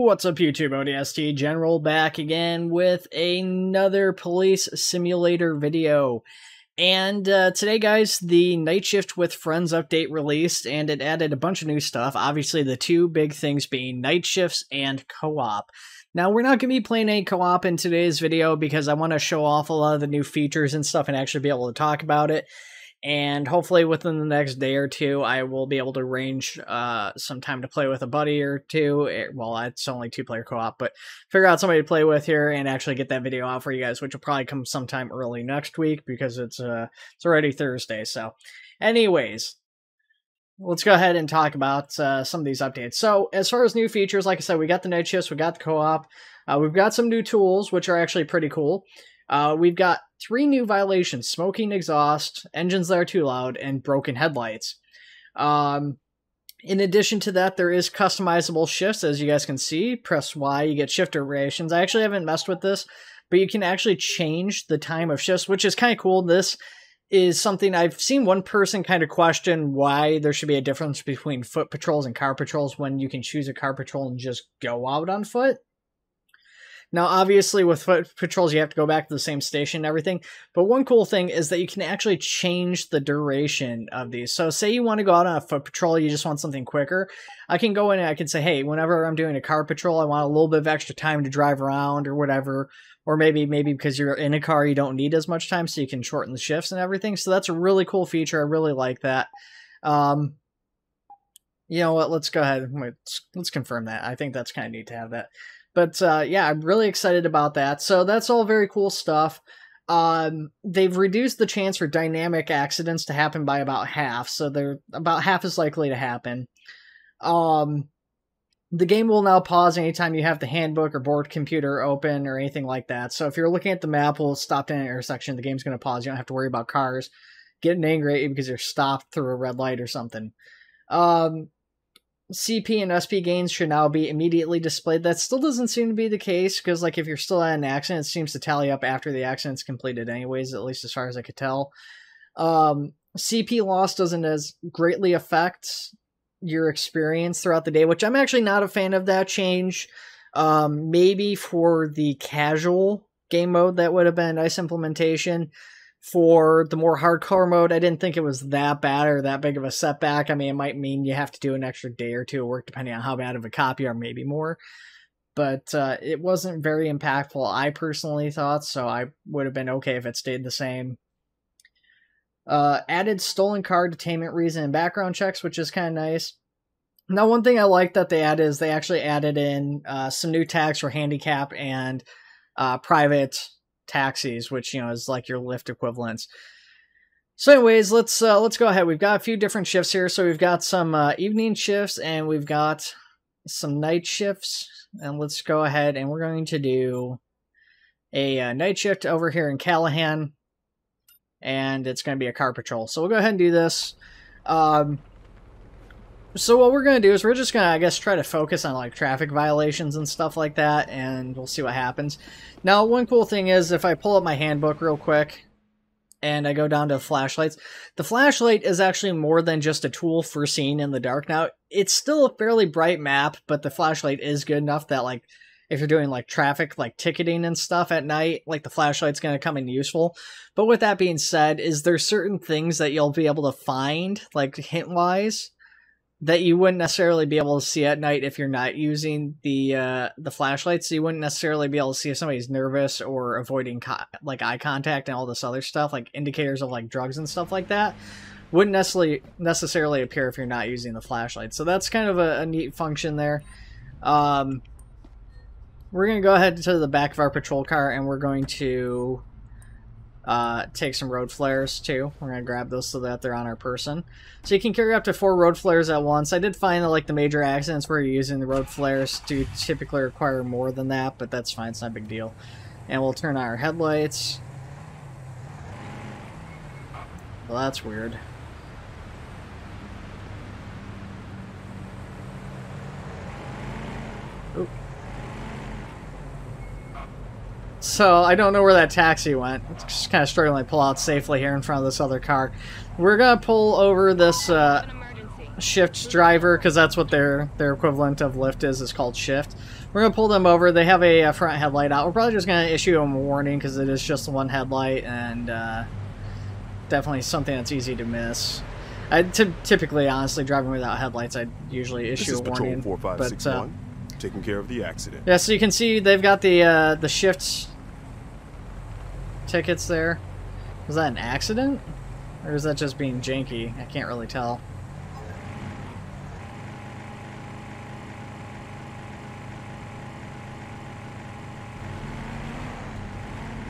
What's up YouTube, ODST General back again with another police simulator video. And today guys, the Nightshift with Friends update released and it added a bunch of new stuff. Obviously the two big things being night shifts and co-op. Now we're not going to be playing any co-op in today's video because I want to show off a lot of the new features and stuff and actually be able to talk about it. And hopefully within the next day or two, I will be able to arrange some time to play with a buddy or two. Well, it's only two-player co-op, but figure out somebody to play with here and actually get that video out for you guys, which will probably come sometime early next week because it's already Thursday. So anyways, let's go ahead and talk about some of these updates. So as far as new features, like I said, we got the night shifts, we got the co-op, we've got some new tools, which are actually pretty cool. We've got 3 new violations: smoking exhaust, engines that are too loud, and broken headlights. In addition to that, there is customizable shifts, as you guys can see. Press Y, you get shift durations. I actually haven't messed with this, but you can actually change the time of shifts, which is kind of cool. This is something I've seen one person kind of question why there should be a difference between foot patrols and car patrols when you can choose a car patrol and just go out on foot. Now, obviously, with foot patrols, you have to go back to the same station and everything. But one cool thing is that you can actually change the duration of these. So say you want to go out on a foot patrol, you just want something quicker. I can go in and I can say, hey, whenever I'm doing a car patrol, I want a little bit of extra time to drive around or whatever. Or maybe because you're in a car, you don't need as much time, so you can shorten the shifts and everything. So that's a really cool feature. I really like that. You know what? Let's go ahead. Let's confirm that. I think that's kind of neat to have that. But yeah, I'm really excited about that. So that's all very cool stuff. They've reduced the chance for dynamic accidents to happen by about half. So they're about half as likely to happen. The game will now pause anytime you have the handbook or board computer open or anything like that. So if you're looking at the map, we'll stop in an intersection, the game's going to pause. You don't have to worry about cars getting angry at you because you're stopped through a red light or something. CP and SP gains should now be immediately displayed. That still doesn't seem to be the case, because like if you're still at an accident, it seems to tally up after the accident's completed anyways, at least as far as I could tell. CP loss doesn't as greatly affect your experience throughout the day, which I'm actually not a fan of that change. Maybe for the casual game mode, that would have been a nice implementation. For the more hardcore mode, I didn't think it was that bad or that big of a setback. I mean, it might mean you have to do an extra day or two of work depending on how bad of a cop you are, maybe more. But it wasn't very impactful, I personally thought, so I would have been okay if it stayed the same. Added stolen car detainment reason and background checks, which is kind of nice. Now, one thing I like that they added is they actually added in some new tags for handicap and private taxis, which, you know, is like your Lyft equivalents. So anyways, let's go ahead. We've got a few different shifts here. So we've got some evening shifts and we've got some night shifts. And let's go ahead and we're going to do a night shift over here in Callahan. And it's going to be a car patrol. So we'll go ahead and do this. So what we're going to do is we're just going to, I guess, try to focus on like traffic violations and stuff like that, and we'll see what happens. Now, one cool thing is if I pull up my handbook real quick and I go down to the flashlights, the flashlight is actually more than just a tool for seeing in the dark. Now, it's still a fairly bright map, but the flashlight is good enough that like if you're doing like traffic, like ticketing and stuff at night, like the flashlight's going to come in useful. But with that being said, is there certain things that you'll be able to find, like hint-wise, that you wouldn't necessarily be able to see at night if you're not using the flashlight. So you wouldn't necessarily be able to see if somebody's nervous or avoiding like eye contact and all this other stuff, like indicators of like drugs and stuff like that. Wouldn't necessarily appear if you're not using the flashlight. So that's kind of a neat function there. We're going to go ahead to the back of our patrol car and we're going to take some road flares too. We're going to grab those so that they're on our person. So you can carry up to 4 road flares at once. I did find that like the major accidents where you're using the road flares do typically require more than that, but that's fine. It's not a big deal. And we'll turn on our headlights. Well, that's weird. Oop. So I don't know where that taxi went. It's just kind of struggling to pull out safely here in front of this other car. We're gonna pull over this shift driver, because that's what their equivalent of lift is called shift. We're going to pull them over. They have a front headlight out. We're probably just going to issue them a warning because it is just one headlight, and definitely something that's easy to miss. Typically, honestly, driving without headlights, I'd usually issue a warning. 4561, taking care of the accident. Yeah, so you can see they've got the shift tickets there. Was that an accident? Or is that just being janky? I can't really tell.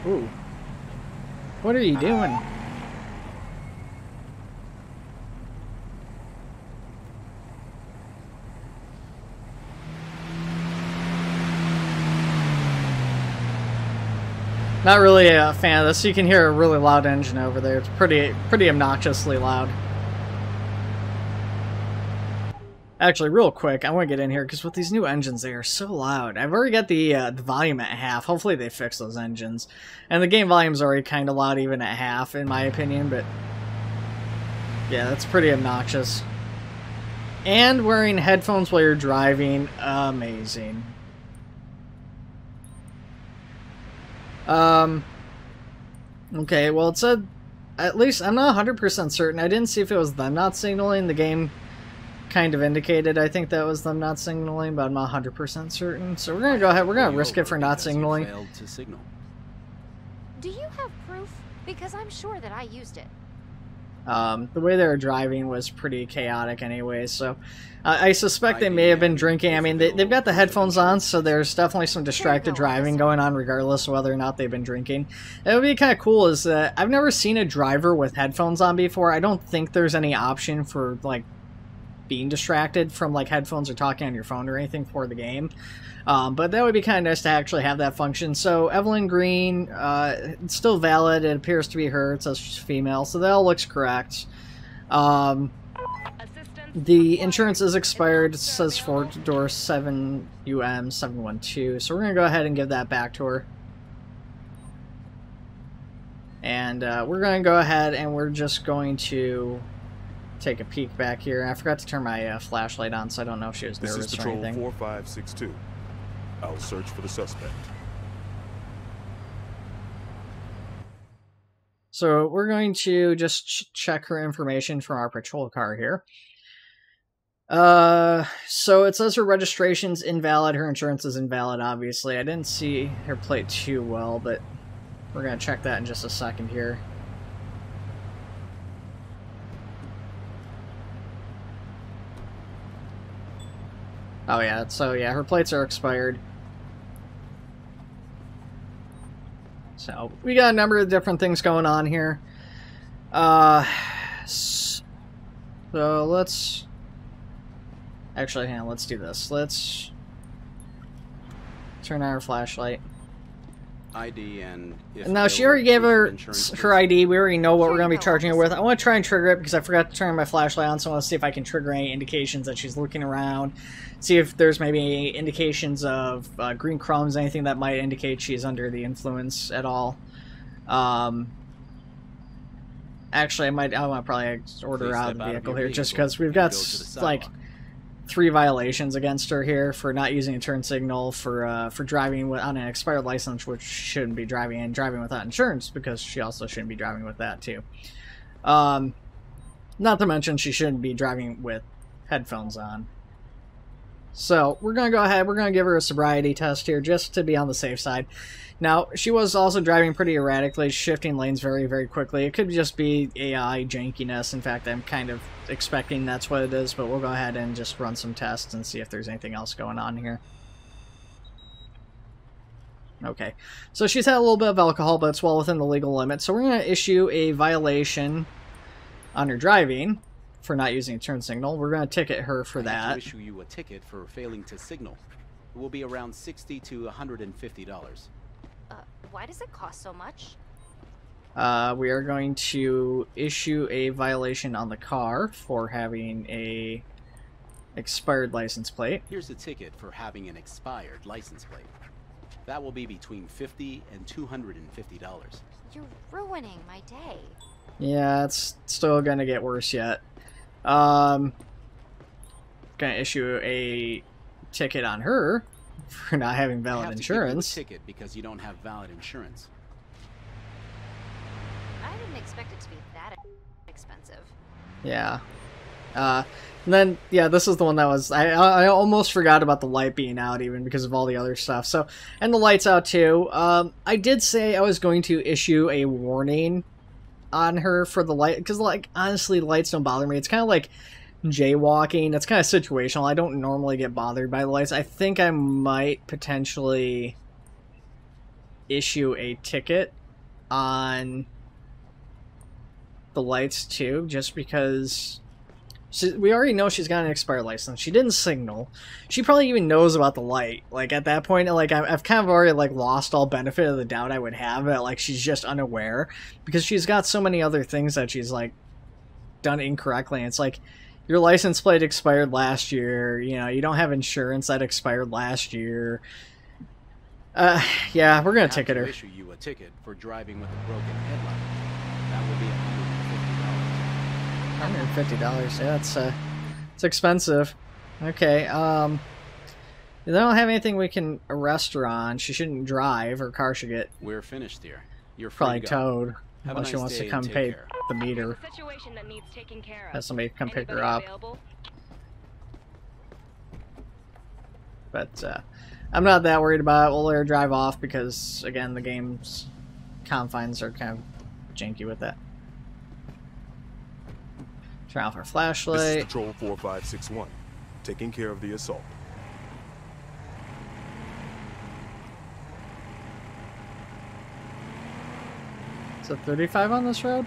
Ooh. What are you doing? Not really a fan of this. You can hear a really loud engine over there. It's pretty obnoxiously loud. Actually, real quick, I want to get in here because with these new engines, they are so loud. I've already got the volume at half. Hopefully they fix those engines. And the game volume's already kind of loud even at half, in my opinion, but yeah, that's pretty obnoxious. And wearing headphones while you're driving, amazing. Okay, well, it said, at least, I'm not 100% certain. I didn't see if it was them not signaling. The game kind of indicated, I think that was them not signaling, but I'm not 100% certain. So we're going to go ahead, we're going to risk it for not signaling. Do you have proof? Because I'm sure that I used it. The way they were driving was pretty chaotic anyway, so I suspect they may have been drinking. I mean, they've got the headphones on, so there's definitely some distracted driving going on regardless of whether or not they've been drinking. It would be kind of cool is that I've never seen a driver with headphones on before. I don't think there's any option for, like, being distracted from, like, headphones or talking on your phone or anything for the game. But that would be kind of nice to actually have that function. So Evelyn Green, it's still valid. It appears to be her. It says she's female, so that all looks correct. The insurance is expired. It says 4-door 7UM712. So we're going to go ahead and give that back to her. And we're going to go ahead and we're just going to take a peek back here. I forgot to turn my flashlight on, so I don't know if she was nervous or anything. This is Patrol 4562. I'll search for the suspect. So we're going to just check her information from our patrol car here. So it says her registration's invalid. Her insurance is invalid, obviously. I didn't see her plate too well, but we're going to check that in just a second here. Oh yeah, so yeah, her plates are expired. So we got a number of different things going on here. So let's actually, hang on, let's do this. Let's turn on our flashlight. ID and now she already gave her ID. We already know what we're going to be charging her with. I want to try and trigger it because I forgot to turn my flashlight on, so I want to see if I can trigger any indications that she's looking around. See if there's maybe indications of green crumbs, anything that might indicate she's under the influence at all. Actually, I might probably order her out of the vehicle here just because we've got like 3 violations against her here for not using a turn signal, for driving on an expired license, which she shouldn't be driving, and driving without insurance because she also shouldn't be driving with that too. Not to mention she shouldn't be driving with headphones on. So we're going to go ahead, we're going to give her a sobriety test here just to be on the safe side. Now, she was also driving pretty erratically, shifting lanes very, very quickly. It could just be AI jankiness. In fact, I'm kind of expecting that's what it is, but we'll go ahead and just run some tests and see if there's anything else going on here. Okay, so she's had a little bit of alcohol, but it's well within the legal limit. So we're going to issue a violation on her driving for not using a turn signal. We're going to ticket her for that. I have to issue you a ticket for failing to signal. It will be around $60 to $150. Why does it cost so much? We are going to issue a violation on the car for having a expired license plate. Here's a ticket for having an expired license plate. That will be between $50 and $250. You're ruining my day. Yeah, it's still gonna get worse yet. going to issue a ticket on her for not having valid insurance. Ticket because you don't have valid insurance. I didn't expect it to be that expensive. Yeah. And then, yeah, this is the one that was... I almost forgot about the light being out even because of all the other stuff. So, and the light's out too. I did say I was going to issue a warning on her for the light. Because, like, honestly, lights don't bother me. It's kind of like jaywalking. It's kind of situational. I don't normally get bothered by the lights. I think I might potentially issue a ticket on the lights too, just because we already know she's got an expired license. She didn't signal. She probably even knows about the light. Like, at that point, like, I've kind of already, like, lost all benefit of the doubt I would have that, like, she's just unaware, because she's got so many other things that she's, like, done incorrectly. And it's like, your license plate expired last year, you know, you don't have insurance that expired last year. Yeah, we're gonna ticket her. Issue you a ticket for driving with a broken headlight. That will be $150. $150, yeah, it's expensive. Okay, they don't have anything we can arrest her on. She shouldn't drive. Her car should get... We're finished here. You're free probably to go. towed. Have a Unless she nice wants to day come and pay take care. the meter. Situation that needs taking care of. Have somebody come pick her Anybody up. available? But I'm not that worried about it. We'll let her drive off because, again, the game's confines are kind of janky with that. Turn off our This is flashlight. Patrol 4561, taking care of the assault. Is it 35 on this road?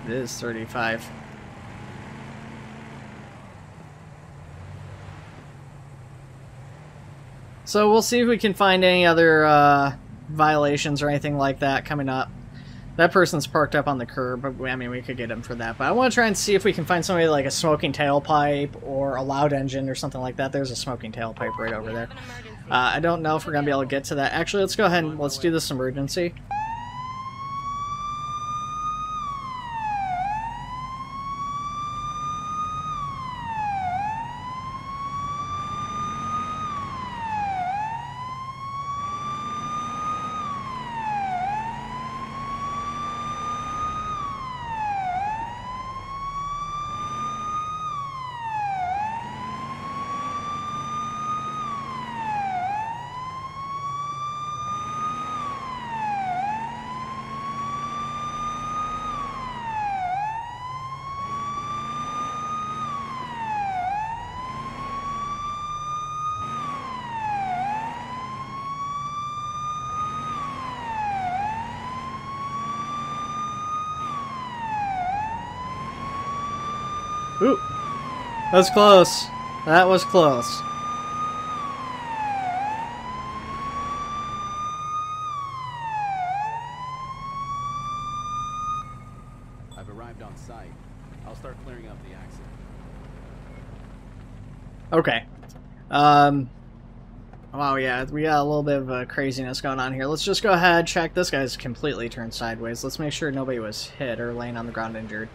It is 35. So we'll see if we can find any other violations or anything like that coming up. That person's parked up on the curb, but I mean, we could get him for that. But I want to try and see if we can find somebody like a smoking tailpipe or a loud engine or something like that. There's a smoking tailpipe right over there. I don't know if we're going to be able to get to that. Actually, let's go ahead and let's do this emergency. Ooh, that was close. That was close. I've arrived on site. I'll start clearing up the accident. Okay. Wow, yeah, we got a little bit of craziness going on here. Let's just go ahead, check. This guy's completely turned sideways. Let's make sure nobody was hit or laying on the ground injured.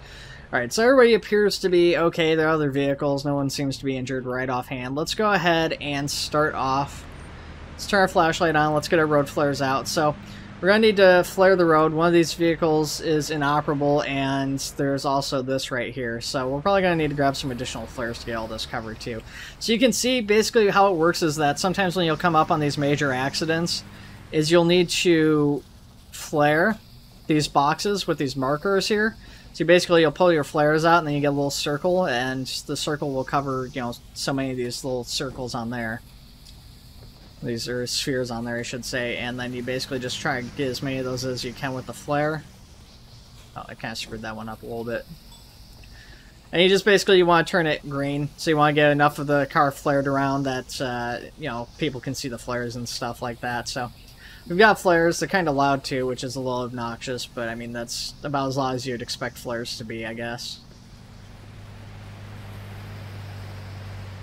Alright, so everybody appears to be okay. There are other vehicles. No one seems to be injured right offhand. Let's go ahead and start off. Let's turn our flashlight on. Let's get our road flares out. So we're going to need to flare the road. One of these vehicles is inoperable, and there's also this right here. So we're probably going to need to grab some additional flares to get all this covered too. So you can see basically how it works is that sometimes when you'll come up on these major accidents is you'll need to flare these boxes with these markers here. So basically you'll pull your flares out and then you get a little circle, and the circle will cover, you know, so many of these little circles on there. These are spheres on there, I should say, and then you basically just try to get as many of those as you can with the flare. Oh, I kind of screwed that one up a little bit. And you just basically, you want to turn it green, so you want to get enough of the car flared around that, you know, people can see the flares and stuff like that, so... We've got flares. They're kind of loud too, which is a little obnoxious, but I mean, that's about as loud as you'd expect flares to be, I guess.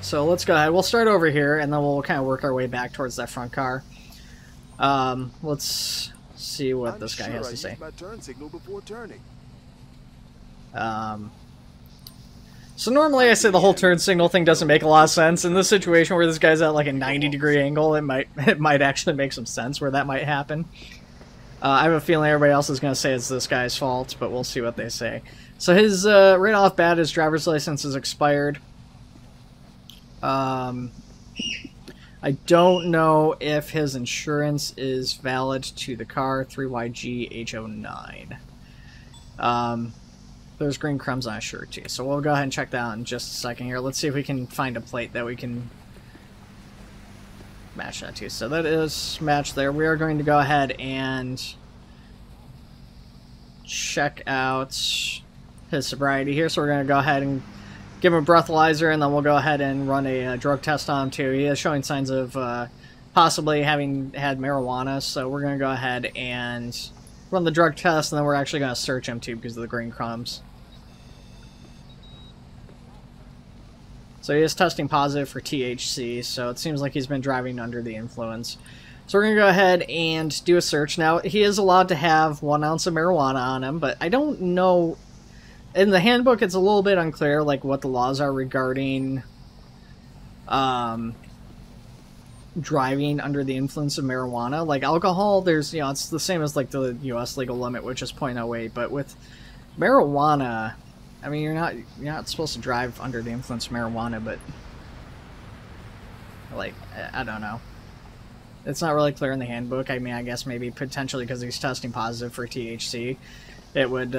So let's go ahead. We'll start over here, and then we'll kind of work our way back towards that front car. Let's see what this guy has to say. My turn signal before turning. So normally I say the whole turn signal thing doesn't make a lot of sense. In this situation where this guy's at like a 90-degree angle, it might actually make some sense where that might happen. I have a feeling everybody else is going to say it's this guy's fault, but we'll see what they say. So his, right off bat, his driver's license is expired. I don't know if his insurance is valid to the car, 3YGH09. There's green crumbs on his shirt too, so we'll go ahead and check that out in just a second here. Let's see if we can find a plate that we can match that to. So that is matched there. We are going to go ahead and check out his sobriety here. So we're going to go ahead and give him a breathalyzer, and then we'll go ahead and run a drug test on him too. He is showing signs of possibly having had marijuana, so we're going to go ahead and run the drug test, and then we're actually going to search him too because of the green crumbs. So he is testing positive for THC, so it seems like he's been driving under the influence. So we're going to go ahead and do a search. Now, he is allowed to have 1 ounce of marijuana on him, but I don't know... In the handbook, it's a little bit unclear, like, what the laws are regarding driving under the influence of marijuana. Like, alcohol, there's, you know, it's the same as, like, the U.S. legal limit, which is 0.08, but with marijuana... I mean, you're not supposed to drive under the influence of marijuana, but like, I don't know. It's not really clear in the handbook. I mean, I guess maybe potentially because he's testing positive for THC, it would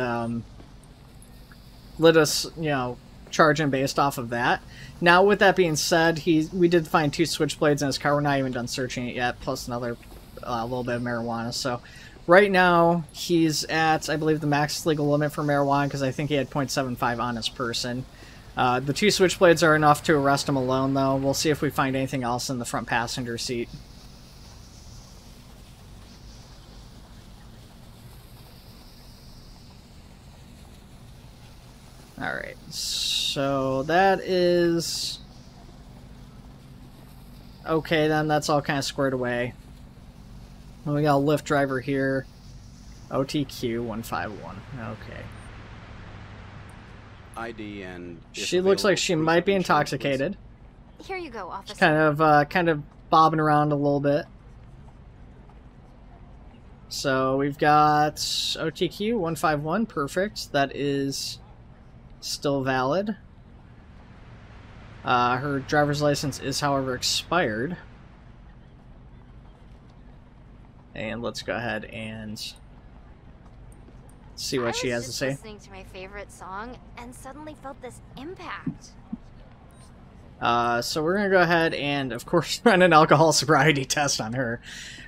let us, you know, charge him based off of that. Now, with that being said, we did find 2 switchblades in his car. We're not even done searching it yet, plus another little bit of marijuana. So right now, he's at, I believe, the max legal limit for marijuana, because I think he had 0.75 on his person. The 2 switchblades are enough to arrest him alone, though. We'll see if we find anything else in the front passenger seat. Alright, so that is... okay, then that's all kind of squared away. We got a Lyft driver here. OTQ 151. Okay. ID and... She looks like she might be intoxicated. Here you go, officer. She's kind of bobbing around a little bit. So we've got OTQ 151. Perfect. That is still valid. Her driver's license is, however, expired. And let's go ahead and see what she has to say. I was just listening to my favorite song and suddenly felt this impact. So we're going to go ahead and, of course, run an alcohol sobriety test on her.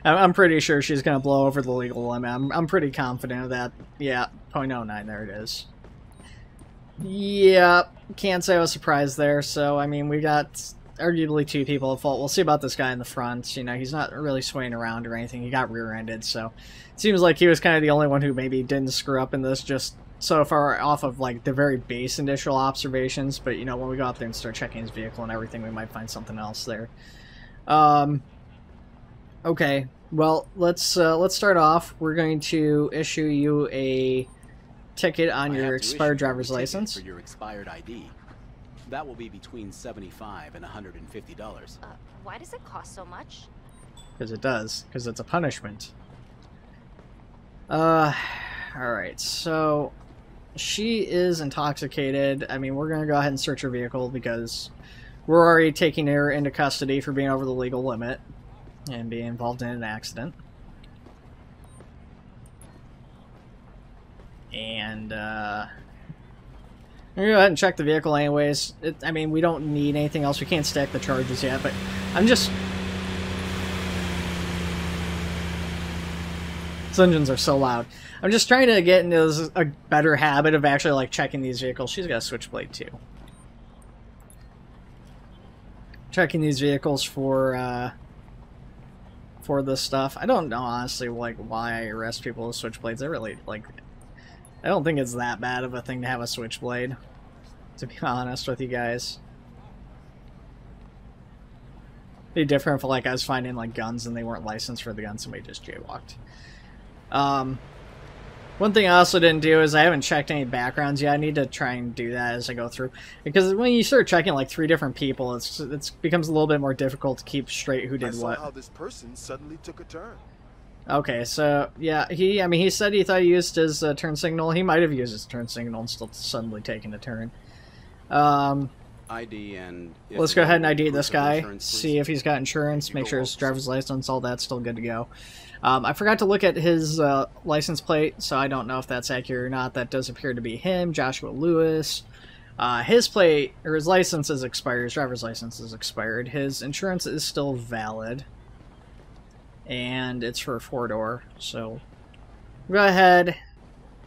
I'm pretty sure she's going to blow over the legal limit. I'm pretty confident of that. Yeah, 0.09, there it is. Yeah, can't say I was surprised there. So, I mean, we got arguably 2 people at fault. We'll see about this guy in the front. You know, he's not really swaying around or anything. He got rear-ended, so it seems like he was kind of the only one who maybe didn't screw up in this, just so far off of, like, the very base initial observations. But, you know, when we go out there and start checking his vehicle and everything, we might find something else there. Okay, well, let's start off. We're going to issue you a ticket on your expired driver's license. For your expired ID. That will be between $75 and $150. Why does it cost so much? Because it does. Because it's a punishment. Alright, so she is intoxicated. I mean, we're going to go ahead and search her vehicle because we're already taking her into custody for being over the legal limit and being involved in an accident. And, I'm going to go ahead and check the vehicle anyways. I mean, we don't need anything else. We can't stack the charges yet, but I'm just... These engines are so loud. I'm just trying to get into a better habit of actually, like, checking these vehicles. She's got a switchblade, too. Checking these vehicles for this stuff. I don't know, honestly, like, why I arrest people with switchblades. I really, like... I don't think it's that bad of a thing to have a switchblade, to be honest with you guys. It'd be different if, like, I was finding, like, guns and they weren't licensed for the gun, somebody just jaywalked. One thing I also didn't do is I haven't checked any backgrounds yet. I need to try and do that as I go through, because when you start checking like 3 different people, it becomes a little bit more difficult to keep straight who did what. How this person suddenly took a turn. Okay, so yeah, he said he thought he used his turn signal. He might have used his turn signal and still suddenly taken a turn. ID and Let's go ahead and ID this guy. See if he's got insurance. Make sure his driver's license, all that's still good to go. I forgot to look at his license plate, so I don't know if that's accurate or not. That does appear to be him, Joshua Lewis. His plate, or his license is expired. His driver's license is expired. His insurance is still valid. And it's for a 4-door, so go ahead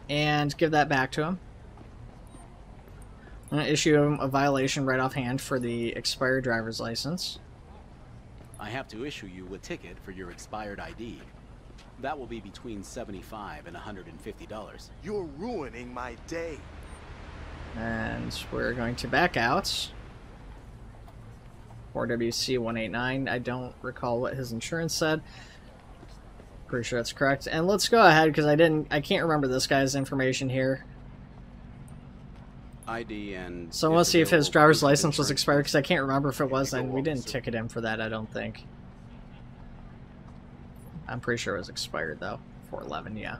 and give that back to him. I'm going to issue him a violation right offhand for the expired driver's license. I have to issue you a ticket for your expired ID. That will be between $75 and $150. You're ruining my day. And we're going to back out. 4WC189. I don't recall what his insurance said. Pretty sure that's correct. And let's go ahead, because I can't remember this guy's information here. ID and so I want to see if his driver's license was expired, because I can't remember if it was, and we didn't ticket him for that, I don't think. I'm pretty sure it was expired, though. 411, yeah.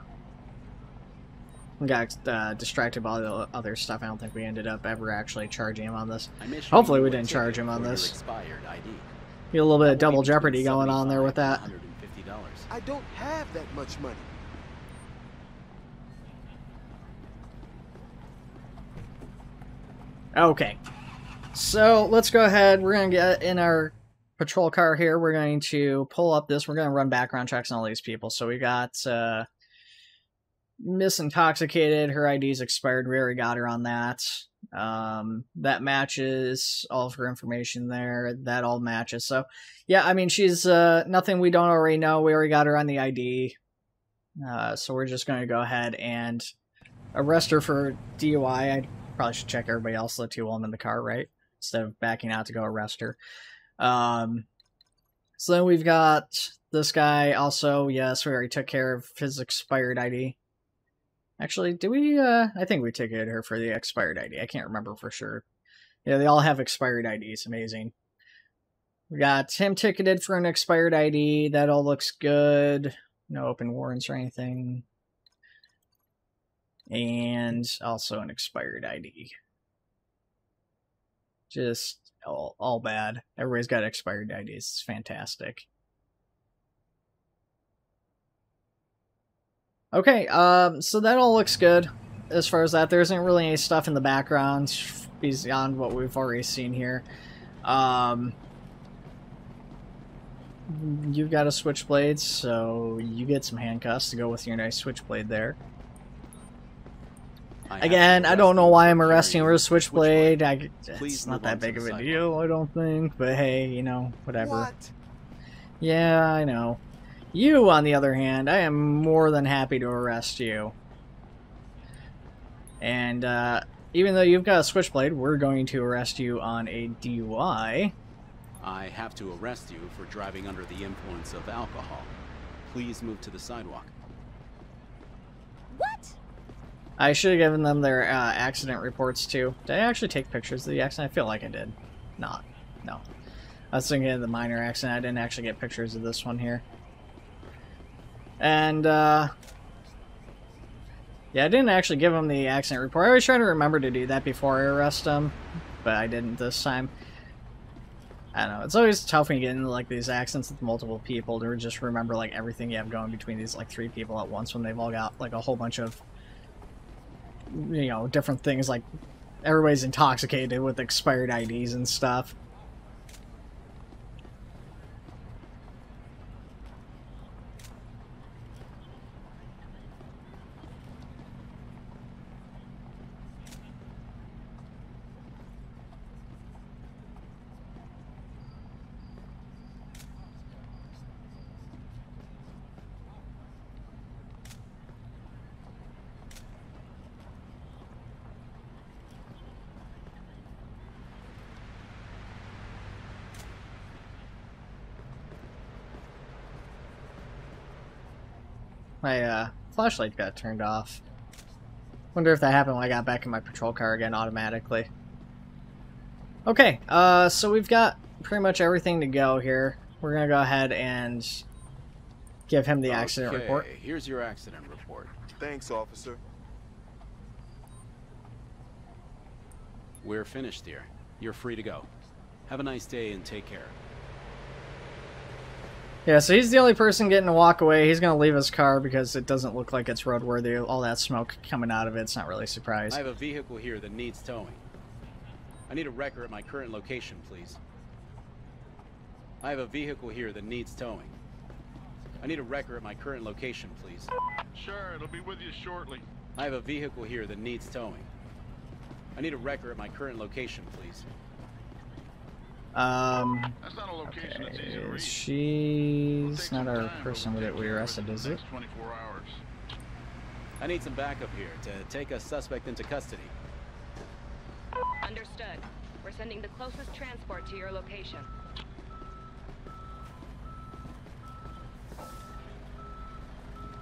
We got distracted by all the other stuff. I don't think we ended up ever actually charging him on this. Hopefully we didn't charge him on this. Get a little bit of double jeopardy going on there with that. I don't have that much money. Okay. So let's go ahead. We're going to get in our patrol car here. We're going to pull up this. We're going to run background checks on all these people. So we got Miss Intoxicated. Her ID's expired. We already got her on that. That matches all of her information there. That all matches. So yeah, I mean, she's nothing we don't already know. We already got her on the ID. So we're just going to go ahead and arrest her for DUI. I probably should check everybody else that you want in the car, right? Instead of backing out to go arrest her. So then we've got this guy also. Yes, we already took care of his expired ID. Actually, did we, I think we ticketed her for the expired ID. I can't remember for sure. Yeah, they all have expired IDs. Amazing. We got him ticketed for an expired ID. That all looks good. No open warrants or anything. And also an expired ID. Just all bad. Everybody's got expired IDs. It's fantastic. Okay, so that all looks good as far as that. There isn't really any stuff in the background beyond what we've already seen here. You've got a switchblade, so you get some handcuffs to go with your nice switchblade there. Again, I don't know why I'm arresting her with a switchblade. It's not that big of a deal, I don't think. But hey, you know, whatever. What? Yeah, I know. You, on the other hand, I am more than happy to arrest you. And even though you've got a switchblade, we're going to arrest you on a DUI. I have to arrest you for driving under the influence of alcohol. Please move to the sidewalk. What? I should have given them their accident reports too. Did I actually take pictures of the accident? I feel like I did. Not. No. I was thinking of the minor accident. I didn't actually get pictures of this one here. And, yeah, I didn't actually give them the accident report. I always try to remember to do that before I arrest them, but I didn't this time. I don't know. It's always tough when you get into, like, these accidents with multiple people to just remember, like, everything you have going between these, like, 3 people at once when they've all got, like, a whole bunch of, you know, different things, like, everybody's intoxicated with expired IDs and stuff. My flashlight got turned off. Wonder if that happened when I got back in my patrol car again automatically. Okay, so we've got pretty much everything to go here. We're gonna go ahead and give him the accident report. Here's your accident report. Thanks, officer. We're finished here. You're free to go. Have a nice day and take care. Yeah, so he's the only person getting to walk away. He's going to leave his car because it doesn't look like it's roadworthy. All that smoke coming out of it's not really a surprise. I have a vehicle here that needs towing. I need a wrecker at my current location, please. I have a vehicle here that needs towing. I need a wrecker at my current location, please. Sure, it'll be with you shortly. I have a vehicle here that needs towing. I need a wrecker at my current location, please. That's not a location that's easy to reach. She's not our person that we arrested, is it? 24 hours. I need some backup here to take a suspect into custody. Understood. We're sending the closest transport to your location.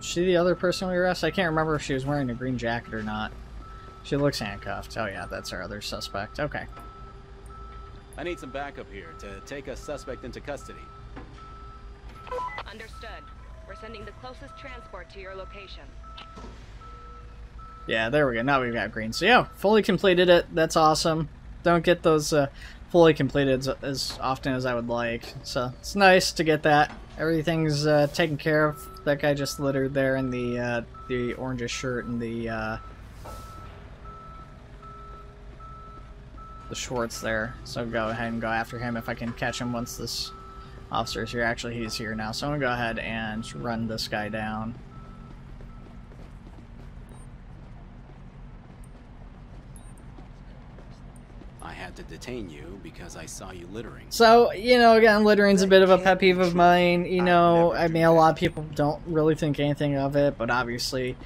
She the other person we arrested? I can't remember if she was wearing a green jacket or not. She looks handcuffed. Oh yeah, that's our other suspect. Okay. I need some backup here to take a suspect into custody. Understood. We're sending the closest transport to your location. Yeah, there we go. Now we've got green. So yeah, fully completed it. That's awesome. Don't get those fully completed as often as I would like. So it's nice to get that. Everything's taken care of. That guy just littered there in the orangish shirt and the shorts there. So go ahead and go after him if I can catch him once this officer is here. Actually, he's here now. So I'm going to go ahead and run this guy down. I had to detain you because I saw you littering. So, you know, again, littering's a bit of a pet peeve of mine. You know, I mean, a lot of people don't really think anything of it, but obviously,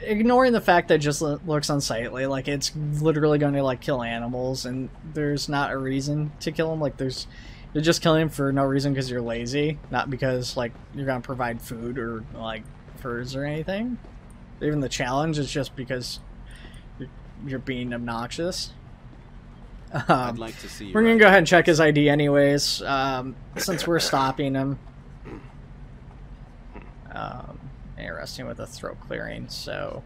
ignoring the fact that it just looks unsightly, like, it's literally going to, like, kill animals, and there's not a reason to kill them. Like, you're just killing them for no reason because you're lazy, not because, like, you're going to provide food or, like, furs or anything. Even the challenge is just because you're being obnoxious. I'd like to see we're gonna go ahead and check his ID anyways, since we're stopping him. Arresting with a throat clearing. So,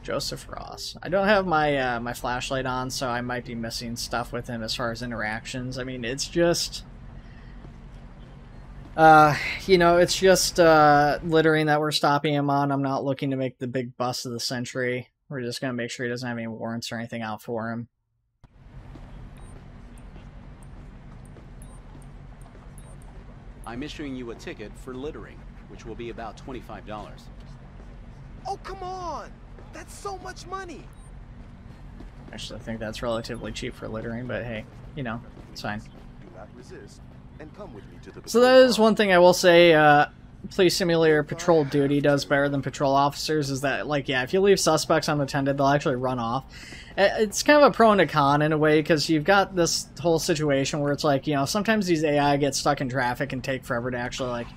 Joseph Ross. I don't have my my flashlight on, so I might be missing stuff with him as far as interactions. I mean, it's just, you know, it's just littering that we're stopping him on. I'm not looking to make the big bust of the century. We're just gonna make sure he doesn't have any warrants or anything out for him. I'm issuing you a ticket for littering, which will be about $25. Oh, come on! That's so much money! Actually, I think that's relatively cheap for littering, but hey, you know, it's fine. Do not resist and come with me to the So that is one thing I will say, Police Simulator patrol duty does better than patrol officers, is that, like, yeah, if you leave suspects unattended, they'll actually run off. It's kind of a pro and a con in a way, because you've got this whole situation where it's like, you know, sometimes these AI get stuck in traffic and take forever to actually, like,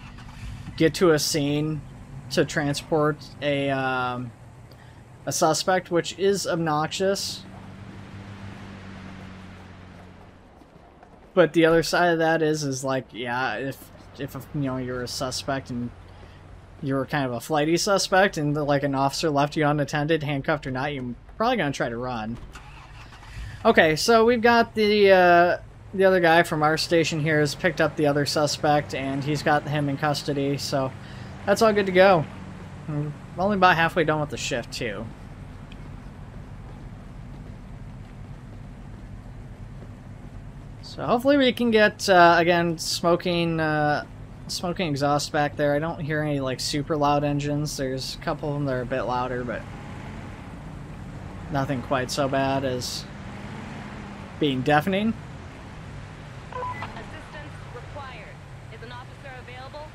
get to a scene to transport a suspect, which is obnoxious. But the other side of that is like, yeah, if you know, you're a suspect and you're kind of a flighty suspect and like an officer left you unattended, handcuffed or not, you're probably gonna try to run. Okay, so we've got the other guy from our station here has picked up the other suspect and he's got him in custody, so that's all good to go. I'm only about halfway done with the shift too. So hopefully we can get, again, smoking exhaust back there. I don't hear any, like, super loud engines. There's a couple of them that are a bit louder, but nothing quite so bad as being deafening. Assistance required. Is an officer available?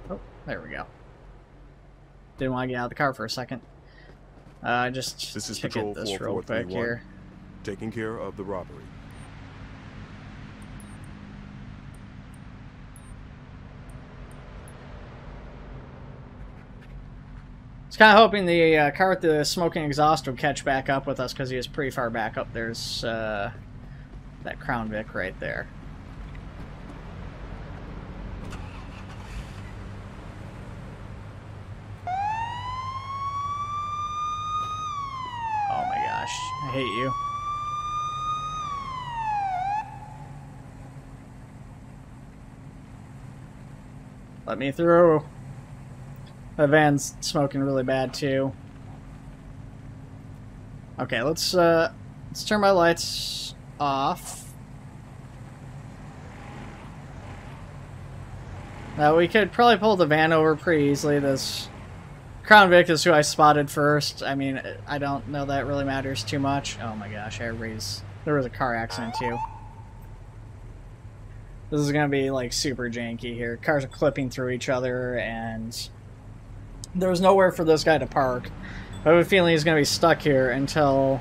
Oh, there we go. Didn't want to get out of the car for a second. Just This is ticket Patrol this real quick 4431. here. Taking care of the robbery. I was kind of hoping the car with the smoking exhaust would catch back up with us because he was pretty far back up. There's that Crown Vic right there. Oh my gosh, I hate you. Let me through. The van's smoking really bad too. Okay, let's turn my lights off. Now we could probably pull the van over pretty easily. This Crown Vic is who I spotted first. I mean, I don't know that really matters too much. Oh my gosh, there was a car accident too. This is gonna be like super janky here. Cars are clipping through each other and there was nowhere for this guy to park. I have a feeling he's going to be stuck here until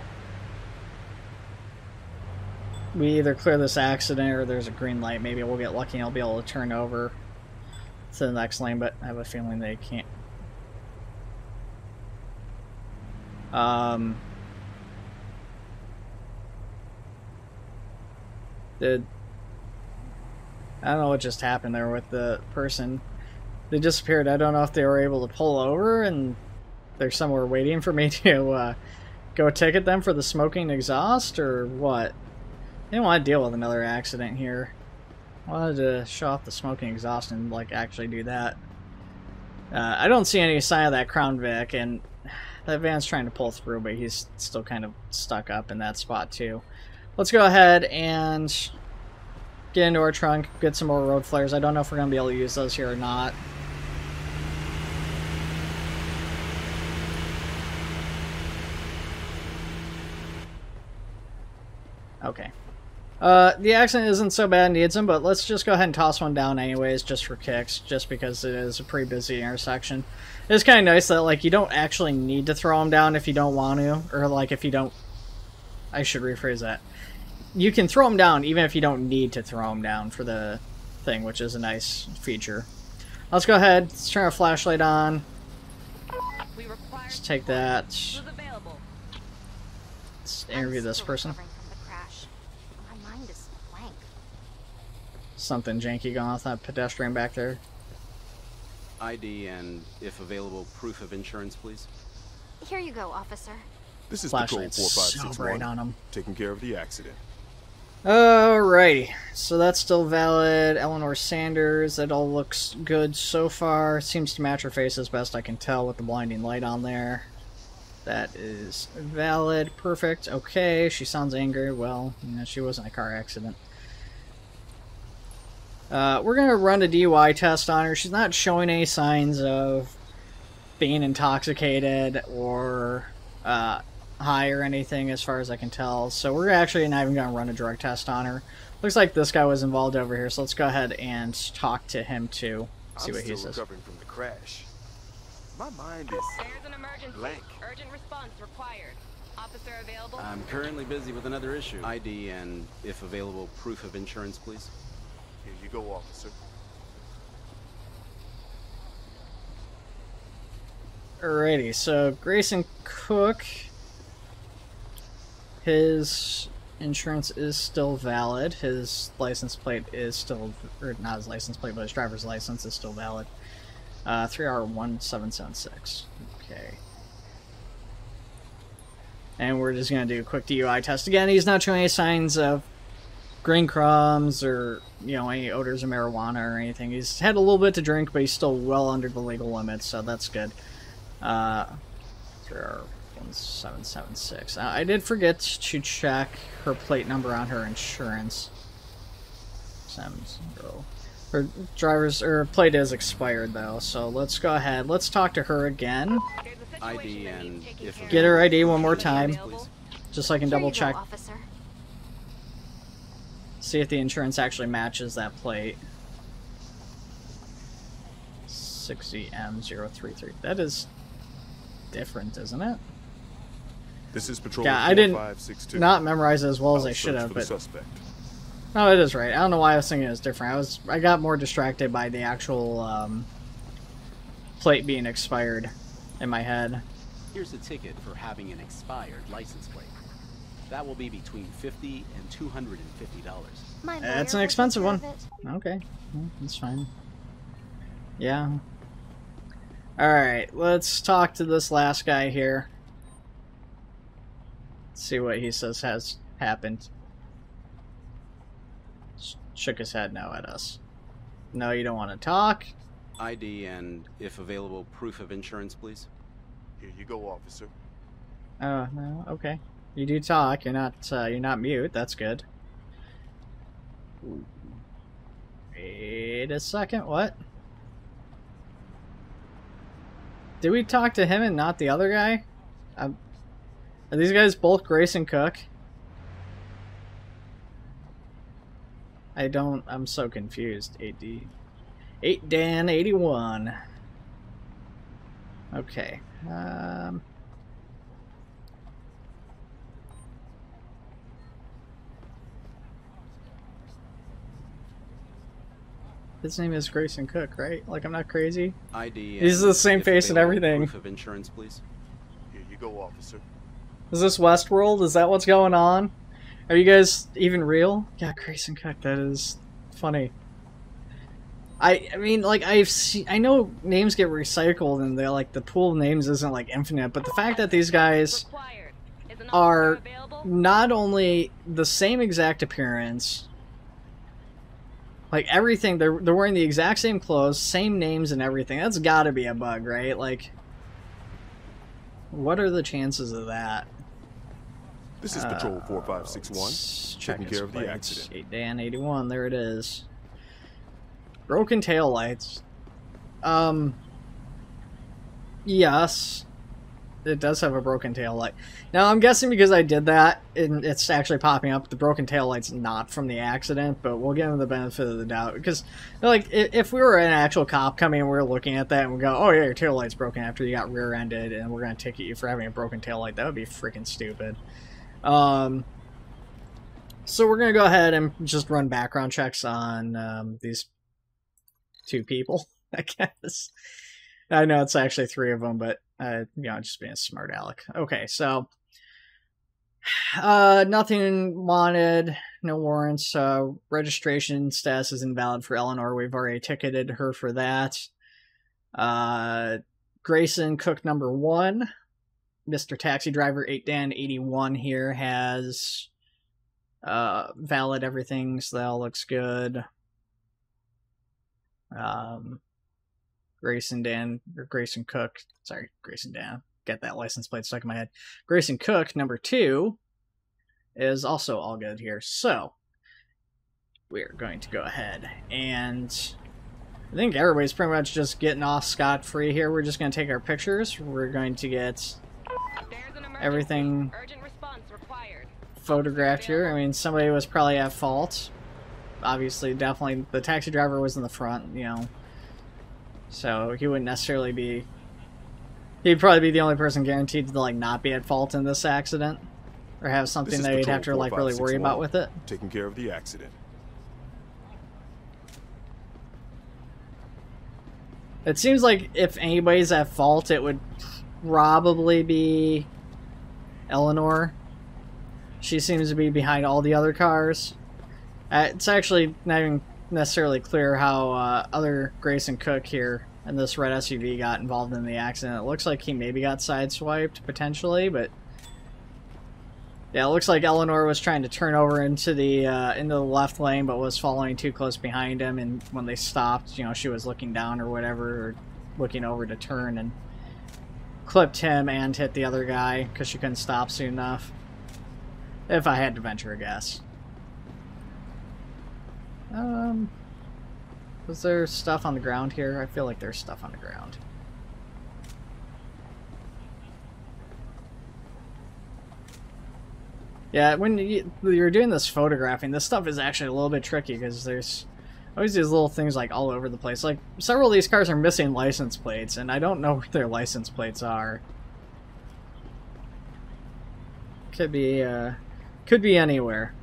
we either clear this accident or there's a green light. Maybe we'll get lucky and I'll be able to turn over to the next lane, but I have a feeling they can't. I don't know what just happened there with the person. They disappeared. I don't know if they were able to pull over and they're somewhere waiting for me to go ticket them for the smoking exhaust or what. I didn't want to deal with another accident here. I wanted to show off the smoking exhaust and like actually do that. I don't see any sign of that Crown Vic, and that van's trying to pull through, but he's still kind of stuck up in that spot too. Let's go ahead and get into our trunk, get some more road flares. I don't know if we're going to be able to use those here or not. Okay. The accident isn't so bad, needs them, but let's just go ahead and toss one down anyways, just for kicks, just because it is a pretty busy intersection. It's kind of nice that, like, you don't actually need to throw them down if you don't want to, or, like, if you don't... I should rephrase that. You can throw them down even if you don't need to throw them down for the thing, which is a nice feature. Let's go ahead, let's turn our flashlight on. Let's take that. Let's interview this person. Something janky going on with that pedestrian back there. ID and, if available, proof of insurance, please. Here you go, officer. This is Patrol Flashlight's so 4561. bright on him. Taking care of the accident. Alrighty, so that's still valid. Eleanor Sanders, it all looks good so far. Seems to match her face as best I can tell with the blinding light on there. That is valid. Perfect. Okay, she sounds angry. Well, you know, she wasn't a car accident. We're going to run a DUI test on her. She's not showing any signs of being intoxicated or high or anything as far as I can tell. So we're actually not even going to run a drug test on her. Looks like this guy was involved over here, so let's go ahead and talk to him too. See what he says. I'm still recovering from the crash. My mind is There's an emergency. blank. Urgent response required. Officer available? I'm currently busy with another issue. ID and, if available, proof of insurance, please. Here you go, officer. Alrighty, so Grayson Cook, his insurance is still valid. His license plate is still, or not his license plate, but his driver's license is still valid. 3R1776. Okay. And we're just going to do a quick DUI test. Again, he's not showing any signs of green crumbs or, you know, any odors of marijuana or anything. He's had a little bit to drink, but he's still well under the legal limits, so that's good. 3R1776. I did forget to check her plate number on her insurance. 70. Her driver's plate is expired though, so let's go ahead. Let's talk to her again. ID and, if available, Get her ID one more time, Available? just so I can Here double you go, check. officer. See if the insurance actually matches that plate. 60M033. That is different, isn't it? This is Patrol Yeah, I didn't 4562. not memorize it as well as I'll I should search have, for the but suspect. no, it is right. I don't know why I was thinking it was different. I got more distracted by the actual plate being expired in my head. Here's a ticket for having an expired license plate. That will be between $50 and $250. My It's lawyer an will expensive take one. care of it. Okay, well, that's fine. Yeah. Alright, let's talk to this last guy here. See what he says has happened. Shook his head no at us. No, you don't want to talk. ID and, if available, proof of insurance, please. Here you go, officer. Oh, no, okay. You do talk. You're not mute. That's good. Wait a second. What? Did we talk to him and not the other guy? Are these guys both Grayson Cook? I'm so confused. 8 Dan 81. Okay. His name is Grayson Cook, right? Like, I'm not crazy. ID. He's and, the same if face and available, everything. Proof of insurance, please. Here you go, officer. Is this Westworld? Is that what's going on? Are you guys even real? Yeah, Grayson Cook. That is funny. I mean, like, I know names get recycled and they're like the pool of names isn't like infinite, but the fact that these guys are not only the same exact appearance, like everything, they're wearing the exact same clothes, same names and everything. That's got to be a bug, right? Like, what are the chances of that? This is Patrol 4561. Check Taking care of the accident. 8 Dan 81. There it is. Broken tail lights. Yes, it does have a broken tail light. Now I'm guessing because I did that, and it's actually popping up. The broken tail light's not from the accident, but we'll give him the benefit of the doubt because, like, if we were an actual cop coming and we were looking at that and we go, "Oh yeah, your tail light's broken after you got rear-ended," and we're gonna ticket you for having a broken tail light, that would be freaking stupid. So we're gonna go ahead and just run background checks on these two people, I guess. I know it's actually three of them, but you know, just being a smart aleck. Okay, so nothing wanted, no warrants. Registration status is invalid for Eleanor. We've already ticketed her for that. Grayson Cook number 1, Mr. Taxi Driver 8 Dan 81 here has valid everything, so that all looks good. Grayson Cook, get that license plate stuck in my head. Grayson Cook, number 2, is also all good here. So, we're going to go ahead and I think everybody's pretty much just getting off scot-free here. We're just going to take our pictures. We're going to get everything photographed here. I mean, somebody was probably at fault. Obviously, definitely, the taxi driver was in the front, you know. So, he wouldn't necessarily be... He'd probably be the only person guaranteed to, like, not be at fault in this accident. Or have something that he'd have to, like, really worry about with it. Taking care of the accident. It seems like if anybody's at fault, it would probably be Eleanor. She seems to be behind all the other cars. It's actually not even necessarily clear how other Grayson Cook here in this red SUV got involved in the accident. It looks like he maybe got sideswiped, potentially, but... yeah, it looks like Eleanor was trying to turn over into the left lane, but was following too close behind him, and when they stopped, you know, she was looking down or whatever, or looking over to turn, and clipped him and hit the other guy, because she couldn't stop soon enough. If I had to venture a guess. Was there stuff on the ground here? I feel like there's stuff on the ground. Yeah, when you're doing this photographing, this stuff is actually a little bit tricky because there's always these little things like all over the place. Like, several of these cars are missing license plates, and I don't know what their license plates are. Could be anywhere.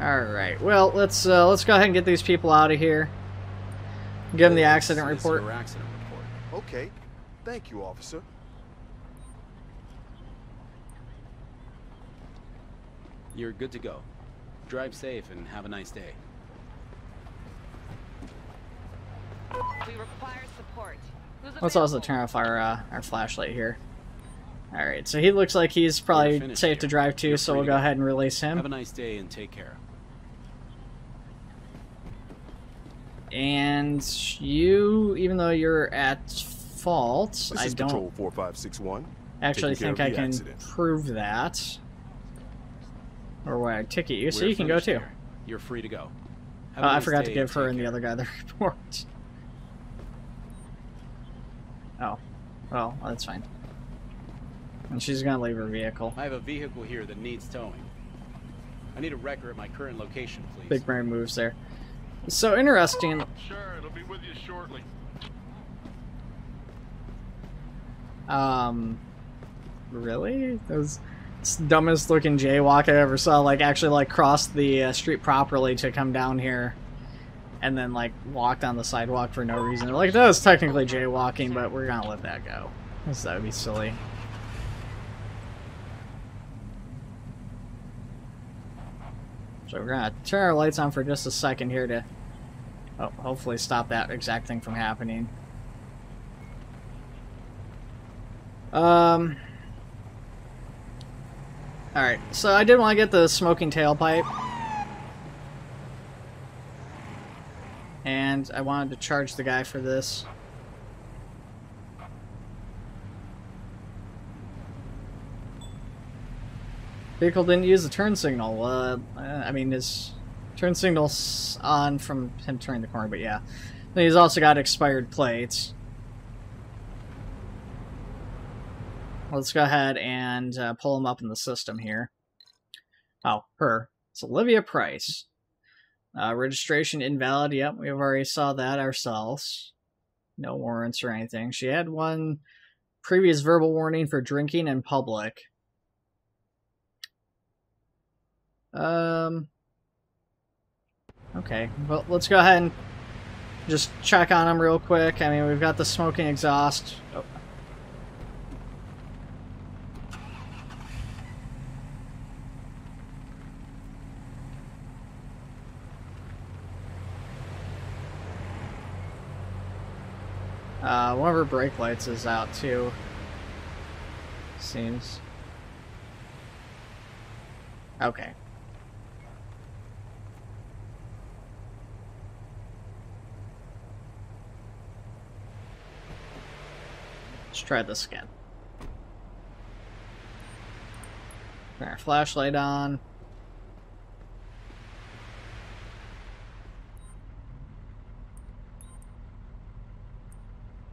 Alright, well, let's go ahead and get these people out of here. Give them the accident report. Your accident report. Okay. Thank you, officer. You're good to go. Drive safe and have a nice day. We require support. Let's also turn off our flashlight here. Alright, so he looks like he's probably safe to drive too, so we'll go ahead and release him. Have a nice day and take care. And you, even though you're at fault, This I is don't Patrol 4561. actually Taking think care I of the can accident. prove that. Or why I ticket you, so We're you can go finished too. here. You're free to go. Have a I nice forgot to day give her take and the care. other guy the report. Oh, well, that's fine. And she's gonna leave her vehicle. I have a vehicle here that needs towing. I need a record at my current location, please. Big brain moves there. So interesting. Sure, it'll be with you shortly. Really? That was the dumbest looking jaywalk I ever saw. Like, actually, like, crossed the street properly to come down here. And then, like, walked on the sidewalk for no reason. Like, that was technically jaywalking, but we're gonna let that go. Because that would be silly. So we're gonna turn our lights on for just a second here to hopefully stop that exact thing from happening. Alright, so I did want to get the smoking tailpipe. And I wanted to charge the guy for this. Vehicle didn't use the turn signal. I mean, his turn signal's on from him turning the corner, but yeah. Then he's also got expired plates. Let's go ahead and pull him up in the system here. Oh, her. It's Olivia Price. Registration invalid. Yep, we've already saw that ourselves. No warrants or anything. She had one previous verbal warning for drinking in public. Okay, well, let's go ahead and just check on him real quick. I mean, we've got the smoking exhaust. Oh. One of her brake lights is out too. Seems. Okay. Let's try this again. Turn our flashlight on.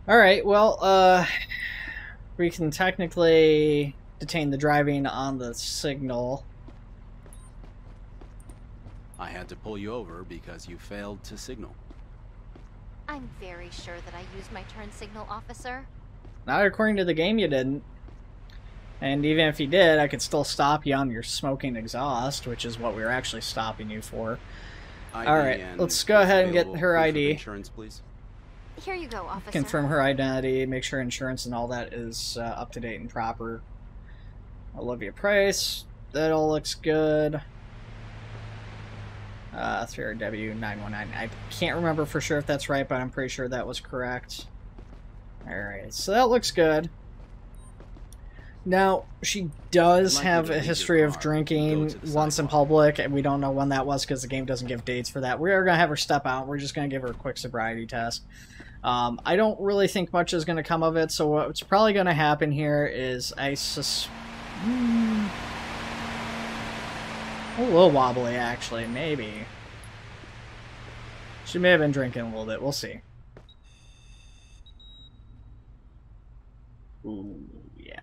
Alright, well, we can technically detain the driving on the signal. I had to pull you over because you failed to signal. I'm very sure that I used my turn signal, officer. Not according to the game, you didn't. And even if you did, I could still stop you on your smoking exhaust, which is what we were actually stopping you for. Alright, let's go ahead and get her ID. Insurance, please. Here you go, officer. Confirm her identity, make sure insurance and all that is up to date and proper. Olivia Price, that all looks good. 3RW919. I can't remember for sure if that's right, but I'm pretty sure that was correct. Alright, so that looks good. Now, she does have a history of drinking once in public, and we don't know when that was because the game doesn't give dates for that. We are going to have her step out. We're just going to give her a quick sobriety test. I don't really think much is going to come of it, so what's probably going to happen here is a little wobbly, actually, maybe. She may have been drinking a little bit. We'll see. Ooh, yeah.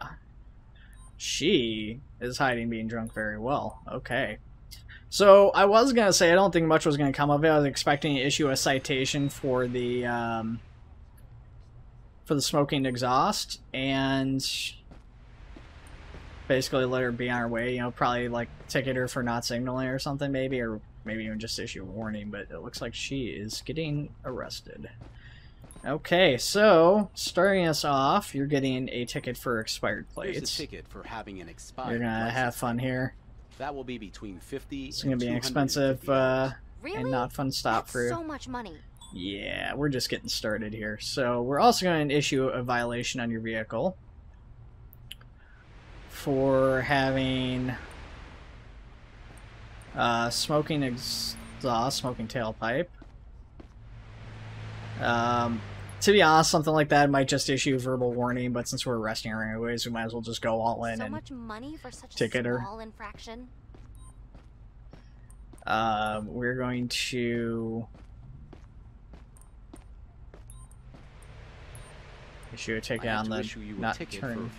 She is hiding being drunk very well. Okay. So, I was going to say I don't think much was going to come of it. I was expecting to issue a citation for the for the smoking exhaust and basically let her be on her way. You know, probably like ticket her for not signaling or something, maybe, or maybe even just issue a warning. But it looks like she is getting arrested. Okay, so starting us off, you're getting a ticket for expired plates. Here's a ticket for having an expired You're gonna have fun here. That will be between 50. It's gonna be an expensive and not fun stop for you. So much money. Yeah, we're just getting started here. So we're also going to issue a violation on your vehicle for having smoking exhaust, smoking tailpipe. To be honest, something like that might just issue a verbal warning, but since we're arresting her anyways, we might as well just go all in so and much money for such ticket a her. small infraction. We're going to issue a ticket on the not turn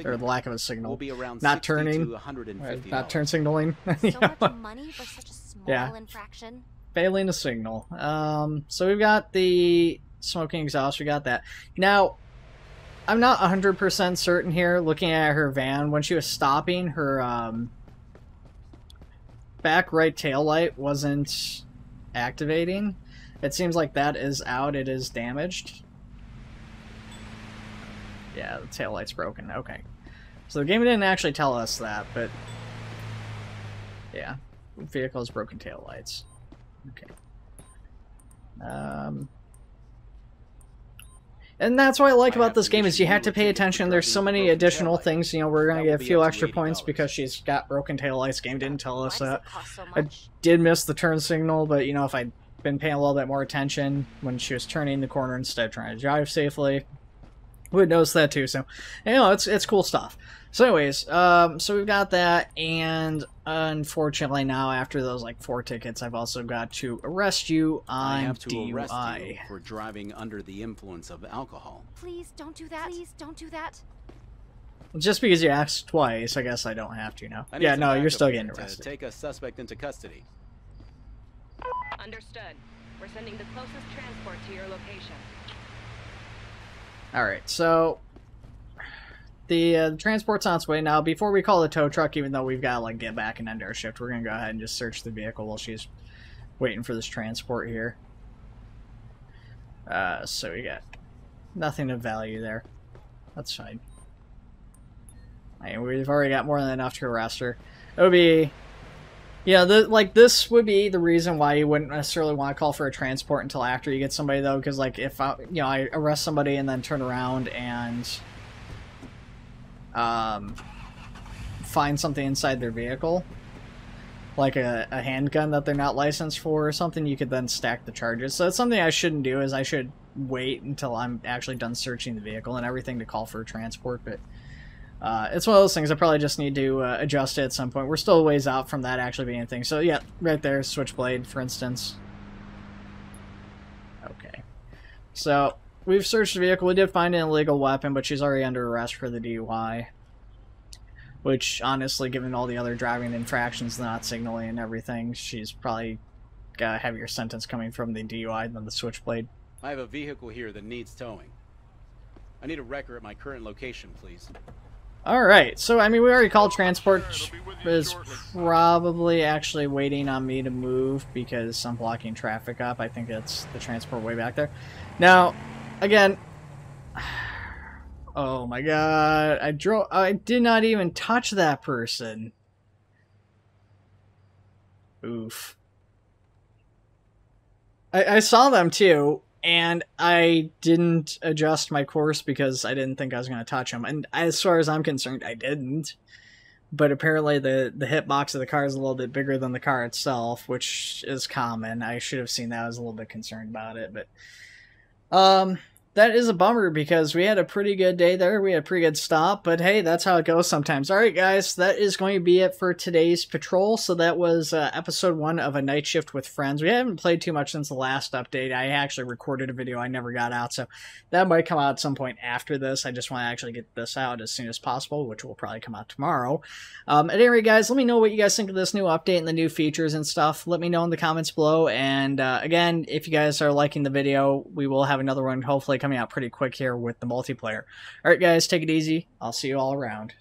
or the lack of a signal, not turning, not turn signaling. So much money for such a small infraction. Failing to signal. So we've got the smoking exhaust. We got that. Now, I'm not 100% certain here. Looking at her van, when she was stopping, her back right tail light wasn't activating. It seems like that is out. It is damaged. Yeah, the tail light's broken. Okay. So the game didn't actually tell us that, but yeah, the vehicle has broken tail lights. Okay. And that's what I like about this game is you have to pay attention. There's so many additional things. You know, we're going to get a few extra points because she's got broken taillights. Game didn't tell us that. I did miss the turn signal, but, you know, if I'd been paying a little bit more attention when she was turning the corner instead of trying to drive safely, would notice that too. So, you know, it's cool stuff. So anyways, so we've got that, and unfortunately now after those like 4 tickets, I've also got to arrest you on I have to DUI. arrest you for driving under the influence of alcohol. Please don't do that. Please don't do that. Just because you asked twice, I guess I don't have to now. Yeah, no, you're still getting arrested. Take a suspect into custody. Understood. We're sending the closest transport to your location. Alright, so the transport's on its way now. Before we call the tow truck, even though we've got to like get back and end our shift, we're going to go ahead and just search the vehicle while she's waiting for this transport here. So we got nothing of value there. That's fine. I mean, we've already got more than enough to arrest her. It would be... Yeah, like, this would be the reason why you wouldn't necessarily want to call for a transport until after you get somebody, though, because, like, if I arrest somebody and then turn around and find something inside their vehicle, like a handgun that they're not licensed for or something, you could then stack the charges. So that's something I shouldn't do, is I should wait until I'm actually done searching the vehicle and everything to call for a transport, but... it's one of those things I probably just need to adjust it at some point. We're still a ways out from that actually being a thing. So yeah, right there, switchblade, for instance. Okay. So, we've searched the vehicle. We did find an illegal weapon, but she's already under arrest for the DUI. Which, honestly, given all the other driving infractions, not signaling and everything, she's probably got a heavier sentence coming from the DUI than the switchblade. I have a vehicle here that needs towing. I need a wrecker at my current location, please. Alright, so I mean we already called transport, is probably actually waiting on me to move because I'm blocking traffic up. I think it's the transport way back there. Now, again, oh my god, I did not even touch that person. Oof. I saw them too. And I didn't adjust my course because I didn't think I was going to touch them. And as far as I'm concerned, I didn't. But apparently the hitbox of the car is a little bit bigger than the car itself, which is common. I should have seen that. I was a little bit concerned about it. But that is a bummer because we had a pretty good day there. We had a pretty good stop. But hey, that's how it goes sometimes. Alright guys, that is going to be it for today's patrol. So that was episode 1 of A Night Shift with Friends. We haven't played too much since the last update. I actually recorded a video I never got out. So that might come out at some point after this. I just want to actually get this out as soon as possible, which will probably come out tomorrow. At any rate guys, let me know what you guys think of this new update and the new features and stuff. Let me know in the comments below. And again, if you guys are liking the video, we will have another one hopefully coming coming out pretty quick here with the multiplayer. Alright guys, take it easy. I'll see you all around.